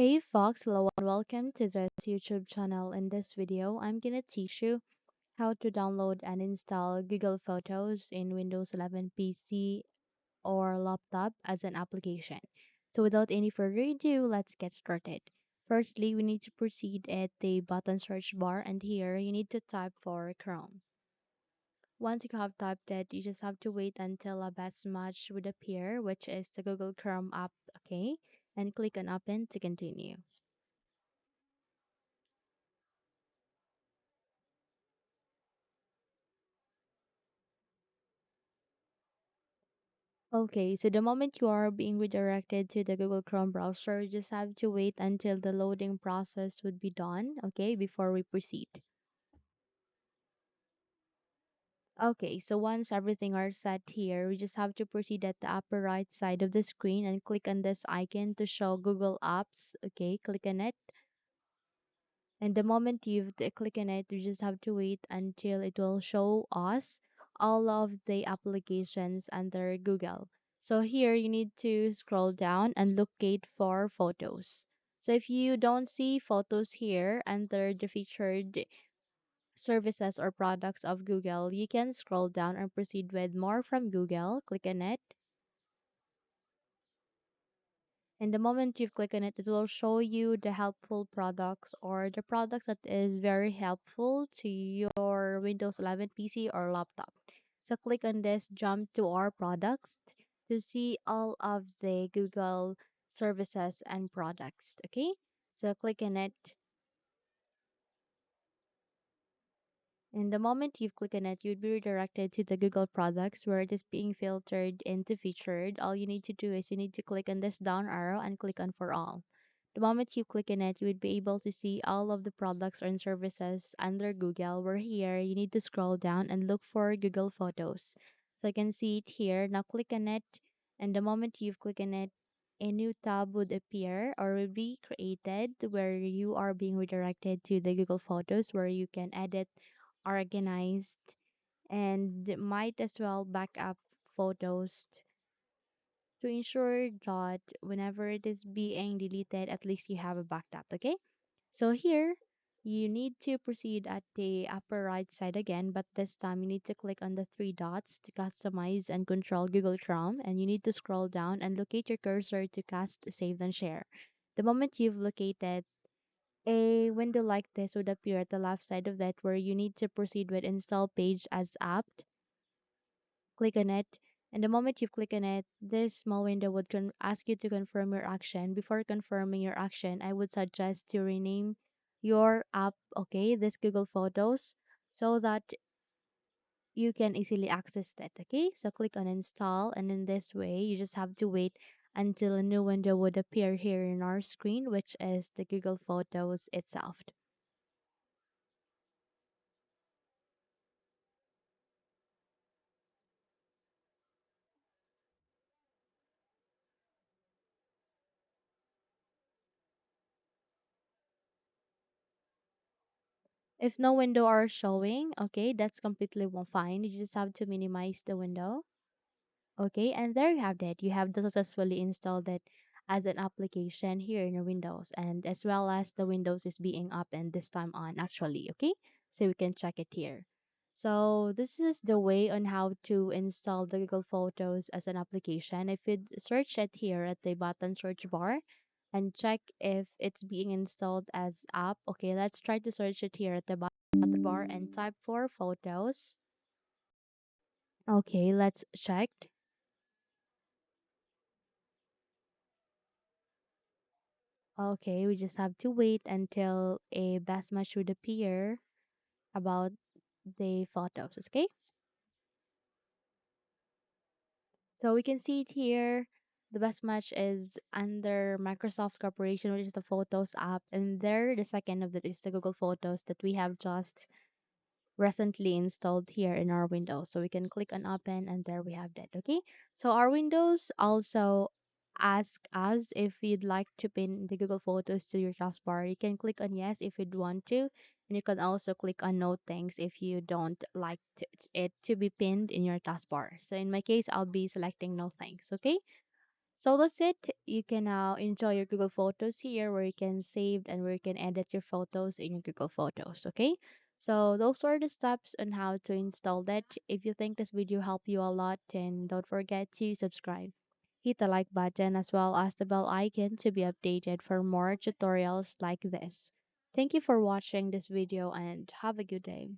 Hey Fox, hello and welcome to this YouTube channel. In this video, I'm gonna teach you how to download and install Google Photos in Windows 11 PC or laptop as an application. So without any further ado, let's get started. Firstly, we need to proceed at the button search bar, and here you need to type for Chrome. Once you have typed it, you just have to wait until a best match would appear, which is the Google Chrome app, okay? And click on open to continue. Okay, so the moment you are being redirected to the Google Chrome browser, you just have to wait until the loading process would be done, okay, before we proceed. Okay, so once everything are set here, we just have to proceed at the upper right side of the screen and click on this icon to show Google Apps. Okay, click on it. And the moment you've click on it, you just have to wait until it will show us all of the applications under Google. So here you need to scroll down and locate for photos. So if you don't see photos here under the featured services or products of Google, you can scroll down and proceed with more from Google. Click on it. And the moment you click on it, it will show you the helpful products or the products that is very helpful to your Windows 11 PC or laptop. So click on this, jump to our products to see all of the Google services and products. Okay, so click on it. And the moment you click on it, you'd be redirected to the Google products where it is being filtered into featured. All you need to do is you need to click on this down arrow and click on for all. The moment you click on it, you would be able to see all of the products and services under Google. Where here, you need to scroll down and look for Google Photos. So I can see it here. Now click on it, and the moment you've clicked on it, a new tab would appear or will be created where you are being redirected to the Google Photos where you can edit, organized, and might as well back up photos to ensure that whenever it is being deleted, at least you have a backup. Okay, so here you need to proceed at the upper right side again, but this time you need to click on the three dots to customize and control Google Chrome, and you need to scroll down and locate your cursor to cast, save, and share. The moment you've located, a window like this would appear at the left side of that where you need to proceed with install page as app. Click on it, and the moment you click on it, this small window would ask you to confirm your action. Before confirming your action, I would suggest to rename your app, okay, this Google Photos, so that you can easily access that. Okay, so click on install, and in this way, you just have to wait until a new window would appear here in our screen, which is the Google Photos itself. If no window are showing, okay, that's completely fine. You just have to minimize the window. Okay, and there you have it. You have successfully installed it as an application here in your Windows, and as well as the Windows is being up and this time on actually. Okay, so we can check it here. So this is the way on how to install the Google Photos as an application. If you search it here at the button search bar and check if it's being installed as app. Okay, let's try to search it here at the button bar and type for photos. Okay, let's check. Okay, we just have to wait until a best match would appear about the photos, okay? So we can see it here. The best match is under Microsoft Corporation, which is the Photos app, and there the second of that is the Google Photos that we have just recently installed here in our Windows. So we can click on open and there we have that. Okay. So our Windows also ask us if you'd like to pin the Google Photos to your taskbar. You can click on yes if you'd want to. And you can also click on no thanks if you don't like it to be pinned in your taskbar. So in my case, I'll be selecting no thanks. Okay. So that's it. You can now enjoy your Google Photos here where you can save and where you can edit your photos in your Google Photos. Okay. So those are the steps on how to install that. If you think this video helped you a lot, then don't forget to subscribe. Hit the like button as well as the bell icon to be updated for more tutorials like this. Thank you for watching this video and have a good day.